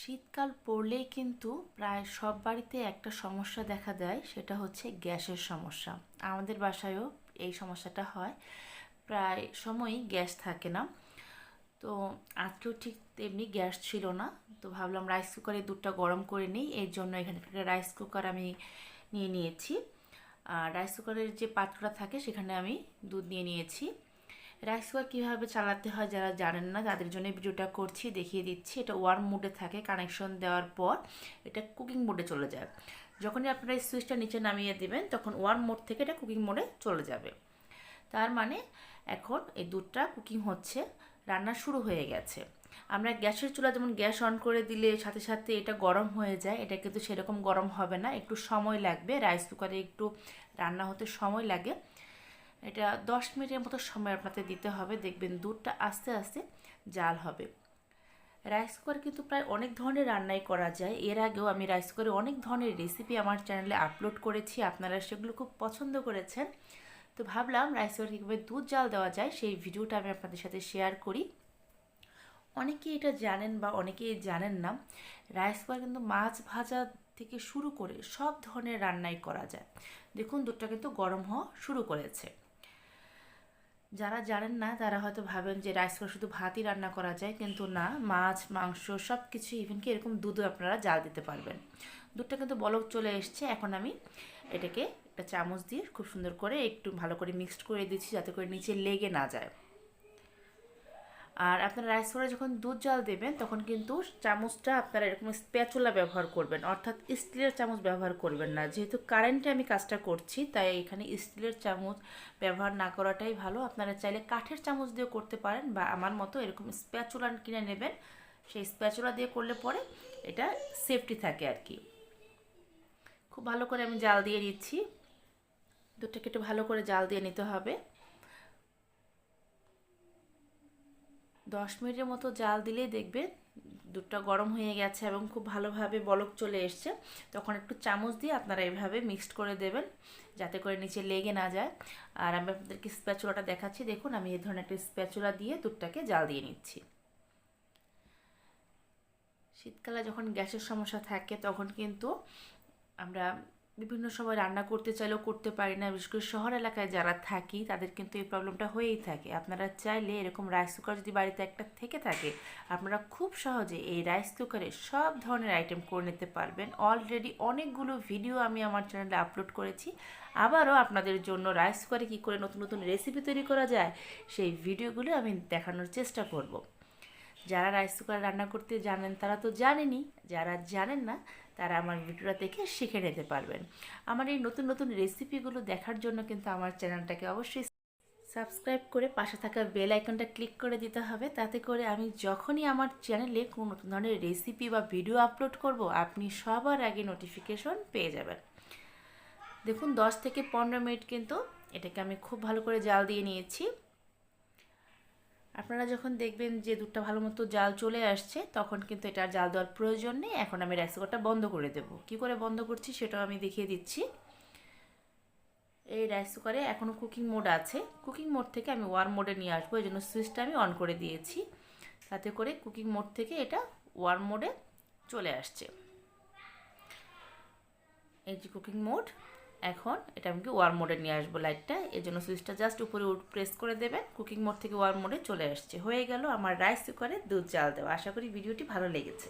শীতকাল পড়লেই কিন্তু প্রায় সব বাড়িতে একটা সমস্যা দেখা দেয়, সেটা হচ্ছে গ্যাসের সমস্যা। আমাদের বাসায়ও এই সমস্যাটা হয়, প্রায় সময়ই গ্যাস থাকে না। তো আজকেও ঠিক তেমনি গ্যাস ছিল না, তো ভাবলাম রাইস কুকারে দুধটা গরম করে নিই। এর জন্য এখানে একটা রাইস কুকার আমি নিয়ে নিয়েছি। আর রাইস কুকারের যে পাত্রটা থাকে সেখানে আমি দুধ নিয়ে নিয়েছি। রাইস কুকার কীভাবে চালাতে হয় যারা জানেন না তাদের জন্য ভিডিওটা করছি, দেখিয়ে দিচ্ছি। এটা ওয়ার্ম মোডে থাকে, কানেকশন দেওয়ার পর এটা কুকিং মোডে চলে যায়। যখনই আপনারা এই সুইচটা নিচে নামিয়ে দেবেন তখন ওয়ার্ম মোড থেকে এটা কুকিং মোডে চলে যাবে। তার মানে এখন এই দুধটা কুকিং হচ্ছে, রান্না শুরু হয়ে গেছে। আমরা গ্যাসের চুলা যেমন গ্যাস অন করে দিলে সাথে সাথে এটা গরম হয়ে যায়, এটা কিন্তু সেরকম গরম হবে না, একটু সময় লাগবে। রাইস কুকারে একটু রান্না হতে সময় লাগে। এটা 10 মিনিটের মতো সময় আপনাদের দিতে হবে, দেখবেন দুধটা আস্তে আস্তে জাল হবে। রাইস কুকার কিন্তু প্রায় অনেক ধরনের রান্নাই করা যায়। এর আগেও আমি রাইস কুকারে অনেক ধরনের রেসিপি আমার চ্যানেলে আপলোড করেছি, আপনারা সেগুলো খুব পছন্দ করেছেন। তো ভাবলাম রাইস কুকারে কীভাবে দুধ জাল দেওয়া যায় সেই ভিডিওটা আমি আপনাদের সাথে শেয়ার করি। অনেকেই এটা জানেন বা অনেকেই জানেন না, রাইস কুকার কিন্তু মাছ ভাজা থেকে শুরু করে সব ধরনের রান্নাই করা যায়। দেখুন দুধটা কিন্তু গরম হওয়া শুরু করেছে। যারা জানেন না তারা হয়তো ভাবেন যে রাইস কুকার শুধু ভাতই রান্না করা যায়, কিন্তু না, মাছ মাংস সব কিছু, ইভেন কি এরকম দুধও আপনারা জাল দিতে পারবেন। দুধটা কিন্তু বলক চলে এসছে। এখন আমি এটাকে একটা চামচ দিয়ে খুব সুন্দর করে একটু ভালো করে মিক্সড করে দিচ্ছি, যাতে করে নিচে লেগে না যায়। আর আপনারা রাইস কুকারে যখন দুধ জাল দেবেন তখন কিন্তু চামচটা আপনারা এরকম স্প্যাচুলা ব্যবহার করবেন, অর্থাৎ স্টিলের চামচ ব্যবহার করবেন না। যেহেতু কারেন্টে আমি কাজটা করছি তাই এখানে স্টিলের চামচ ব্যবহার না করাটাই ভালো। আপনারা চাইলে কাঠের চামচ দিয়েও করতে পারেন, বা আমার মতো এরকম স্প্যাচুলা কিনে নেবেন, সেই স্প্যাচুলা দিয়ে করলে পরে এটা সেফটি থাকে আর কি। খুব ভালো করে আমি জাল দিয়ে নিচ্ছি। দুধটাকে একটু ভালো করে জাল দিয়ে নিতে হবে। 10 মিনিটের মতো জাল দিলেই দেখবেন দুধটা গরম হয়ে গেছে এবং খুব ভালোভাবে বলক চলে এসছে। তখন একটু চামচ দিয়ে আপনারা এভাবে মিক্সড করে দেবেন, যাতে করে নিচে লেগে না যায়। আর আমি আপনাদেরকে স্প্যাচুলাটা দেখাচ্ছি, দেখুন আমি এই ধরনের একটা স্প্যাচুলা দিয়ে দুধটাকে জাল দিয়ে নিচ্ছি। শীতকালে যখন গ্যাসের সমস্যা থাকে তখন কিন্তু আমরা বিভিন্ন সময় রান্না করতে চাইলেও করতে পারি না। বিশেষ করে শহর এলাকায় যারা থাকি তাদের কিন্তু এই প্রবলেমটা হয়েই থাকে। আপনারা চাইলে এরকম রাইস কুকার যদি বাড়িতে একটা থেকে থাকে, আপনারা খুব সহজে এই রাইস কুকারে সব ধরনের আইটেম করে নিতে পারবেন। অলরেডি অনেকগুলো ভিডিও আমি আমার চ্যানেলে আপলোড করেছি। আবারও আপনাদের জন্য রাইস কুকারে কী করে নতুন নতুন রেসিপি তৈরি করা যায় সেই ভিডিওগুলো আমি দেখানোর চেষ্টা করব। যারা রাইস কুকার রান্না করতে জানেন তারা তো জানেনই, যারা জানেন না তারা আমার ভিডিওটা দেখে শিখে নিতে পারবেন। আমার এই নতুন নতুন রেসিপিগুলো দেখার জন্য কিন্তু আমার চ্যানেলটাকে অবশ্যই সাবস্ক্রাইব করে পাশে থাকা বেল আইকনটা ক্লিক করে দিতে হবে, তাতে করে আমি যখনই আমার চ্যানেলে কোনো নতুন ধরনের রেসিপি বা ভিডিও আপলোড করব আপনি সবার আগে নোটিফিকেশন পেয়ে যাবেন। দেখুন 10 থেকে 15 মিনিট কিন্তু এটাকে আমি খুব ভালো করে জাল দিয়ে নিয়েছি। আপনারা যখন দেখবেন যে দুধটা ভালো মতো জাল চলে আসছে তখন কিন্তু এটা জাল দেওয়ার প্রয়োজন নেই। এখন আমি রাইস কুকারটা বন্ধ করে দেব। কী করে বন্ধ করছি সেটাও আমি দেখিয়ে দিচ্ছি। এই রাইস কুকারে এখনও কুকিং মোড আছে, কুকিং মোড থেকে আমি ওয়ার্ম মোডে নিয়ে আসবো, এই জন্য সুইচটা আমি অন করে দিয়েছি। তাতে করে কুকিং মোড থেকে এটা ওয়ার্ম মোডে চলে আসছে। এই যে কুকিং মোড, এখন এটা আমাকে ওয়ার্ম মোডে নিয়ে আসবো লাইটটা, এর জন্য সুইচটা জাস্ট উপরে প্রেস করে দেবেন। কুকিং মোড থেকে ওয়ার্ম মোডে চলে আসছে। হয়ে গেল আমার রাইস কুকারে দুধ জাল দেওয়া। আশা করি ভিডিওটি ভালো লেগেছে।